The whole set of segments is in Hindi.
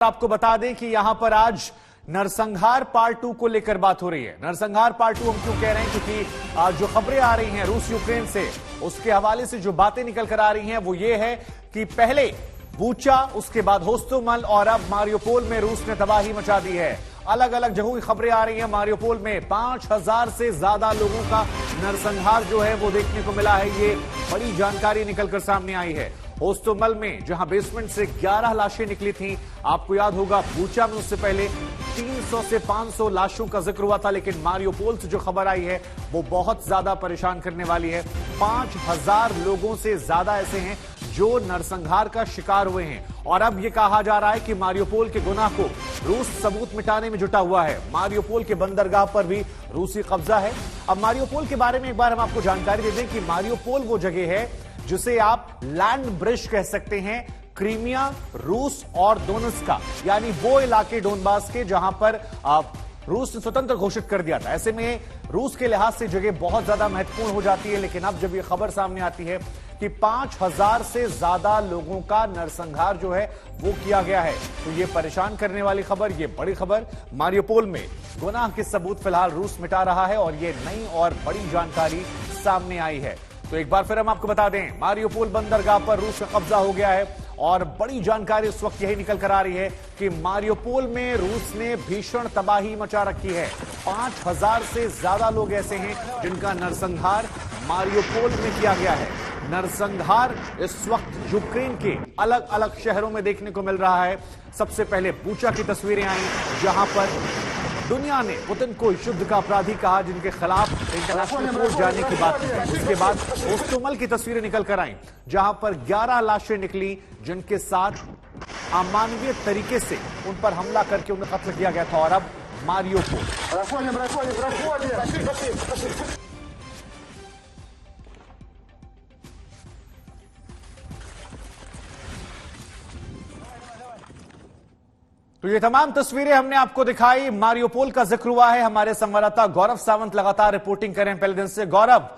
आपको बता दें कि यहां पर आज नरसंहार पार्ट 2 को लेकर बात हो रही है। नरसंहार पार्ट 2 हम क्यों कह रहे हैं, क्योंकि आज जो खबरें आ रही हैं रूस यूक्रेन से, उसके हवाले से जो बातें निकल कर आ रही हैं वो ये है कि पहले बूचा, उसके बाद होस्टोमल और अब मारियोपोल में रूस ने तबाही मचा दी है। अलग अलग जगहों की खबरें आ रही हैं। मारियोपोल में 5000 से ज्यादा लोगों का नरसंहार जो है वो देखने को मिला है। ये बड़ी जानकारी निकलकर सामने आई है। होस्टोमल में जहां बेसमेंट से 11 लाशें निकली थीं, आपको याद होगा बूचा में उससे पहले 300 से 500 लाशों का जिक्र हुआ था, लेकिन मारियोपोल से जो खबर आई है वो बहुत ज्यादा परेशान करने वाली है। 5000 लोगों से ज्यादा ऐसे हैं जो नरसंहार का शिकार हुए हैं और अब यह कहा जा रहा है कि मारियोपोल के गुनाह को रूस सबूत मिटाने में जुटा हुआ है। मारियोपोल के बंदरगाह पर भी रूसी कब्जा है। अब मारियोपोल के बारे में एक बार हम आपको जानकारी दे दें कि मारियोपोल वो जगह है जिसे आप लैंड ब्रिज कह सकते हैं क्रीमिया, रूस और डोनेट्स्क का, यानी वो इलाके डोनबास के जहां पर रूस ने स्वतंत्र घोषित कर दिया था। ऐसे में रूस के लिहाज से जगह बहुत ज्यादा महत्वपूर्ण हो जाती है। लेकिन अब जब यह खबर सामने आती है कि 5000 से ज्यादा लोगों का नरसंहार जो है वो किया गया है, तो ये परेशान करने वाली खबर, ये बड़ी खबर। मारियोपोल में गुनाह के सबूत फिलहाल रूस मिटा रहा है और ये नई और बड़ी जानकारी सामने आई है। तो एक बार फिर हम आपको बता दें, मारियोपोल बंदरगाह पर रूस का कब्जा हो गया है और बड़ी जानकारी इस वक्त यही निकल कर आ रही है कि मारियोपोल में रूस ने भीषण तबाही मचा रखी है। 5000 से ज्यादा लोग ऐसे हैं जिनका नरसंहार मारियोपोल में किया गया है। नरसंहार इस वक्त यूक्रेन के अलग अलग शहरों में देखने को मिल रहा है। सबसे पहले बूचा की तस्वीरें आई जहां पर दुनिया ने पुतिन को युद्ध का अपराधी कहा, जिनके खिलाफ इंटरनेशनल कोर्ट जाने की बात की। उसके बाद होस्टोमल की तस्वीरें निकल कर आई जहां पर 11 लाशें निकली जिनके साथ अमानवीय तरीके से उन पर हमला करके उन्हें कत्ल किया गया था। और अब मारियोपोल तो ये तमाम तस्वीरें हमने आपको दिखाई। मारियोपोल का जिक्र हुआ है। हमारे संवाददाता गौरव सावंत लगातार रिपोर्टिंग कर रहे हैं पहले दिन से। गौरव,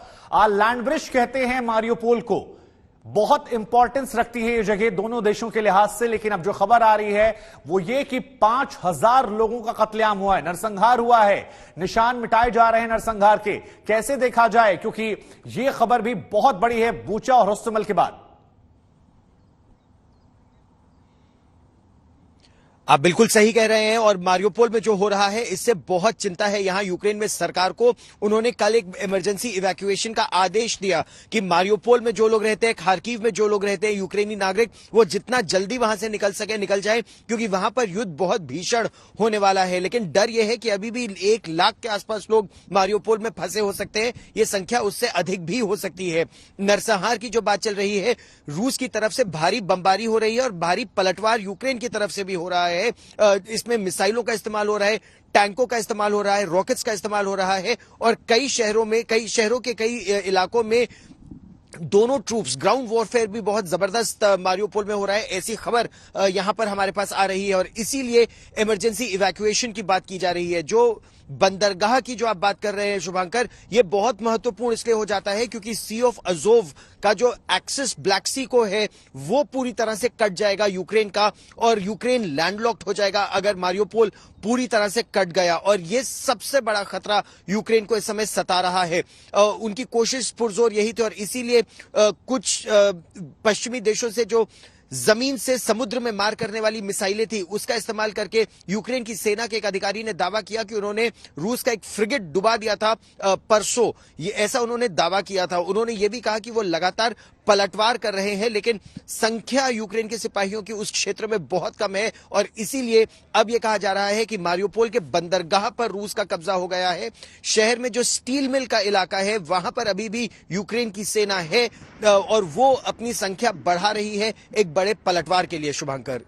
लैंड ब्रिज कहते हैं मारियोपोल को, बहुत इंपॉर्टेंस रखती है ये जगह दोनों देशों के लिहाज से, लेकिन अब जो खबर आ रही है वो ये कि 5000 लोगों का कत्लेआम हुआ है, नरसंहार हुआ है, निशान मिटाए जा रहे हैं नरसंहार के। कैसे देखा जाए, क्योंकि ये खबर भी बहुत बड़ी है बूचा और होस्टोमल के बाद। आप बिल्कुल सही कह रहे हैं और मारियोपोल में जो हो रहा है इससे बहुत चिंता है यहां यूक्रेन में सरकार को। उन्होंने कल एक इमरजेंसी इवैक्यूएशन का आदेश दिया कि मारियोपोल में जो लोग रहते हैं, खार्किव में जो लोग रहते हैं यूक्रेनी नागरिक, वो जितना जल्दी वहां से निकल सके निकल जाए, क्योंकि वहां पर युद्ध बहुत भीषण होने वाला है। लेकिन डर यह है कि अभी भी 1 लाख के आसपास लोग मारियोपोल में फंसे हो सकते हैं। ये संख्या उससे अधिक भी हो सकती है। नरसंहार की जो बात चल रही है, रूस की तरफ से भारी बमबारी हो रही है और भारी पलटवार यूक्रेन की तरफ से भी हो रहा है। इसमें मिसाइलों का इस्तेमाल हो रहा है, टैंकों का इस्तेमाल हो रहा है, रॉकेट्स का इस्तेमाल हो रहा है और कई शहरों के कई इलाकों में दोनों ट्रूप्स ग्राउंड वॉरफेयर भी बहुत जबरदस्त मारियोपोल में हो रहा है। ऐसी खबर यहां पर हमारे पास आ रही है और इसीलिए इमरजेंसी इवैक्यूएशन की बात की जा रही है। जो बंदरगाह की जो आप बात कर रहे हैं शुभांकर, ये बहुत महत्वपूर्ण इसलिए हो जाता है क्योंकि सी ऑफ अजोव का जो एक्सेस ब्लैक सी को है वो पूरी तरह से कट जाएगा यूक्रेन का और यूक्रेन लैंडलॉक्ड हो जाएगा अगर मारियोपोल पूरी तरह से कट गया। और ये सबसे बड़ा खतरा यूक्रेन को इस समय सता रहा है। उनकी कोशिश पुरजोर यही थी और इसीलिए कुछ पश्चिमी देशों से जो जमीन से समुद्र में मार करने वाली मिसाइलें थी उसका इस्तेमाल करके यूक्रेन की सेना के एक अधिकारी ने दावा किया कि उन्होंने रूस का एक फ्रिगेट डुबा दिया था परसों। ये ऐसा उन्होंने दावा किया था। उन्होंने ये भी कहा कि वो लगातार पलटवार कर रहे हैं, लेकिन संख्या यूक्रेन के सिपाहियों की उस क्षेत्र में बहुत कम है और इसीलिए अब यह कहा जा रहा है कि मारियोपोल के बंदरगाह पर रूस का कब्जा हो गया है। शहर में जो स्टील मिल का इलाका है वहां पर अभी भी यूक्रेन की सेना है और वो अपनी संख्या बढ़ा रही है एक बड़े पलटवार के लिए। शुभांकर।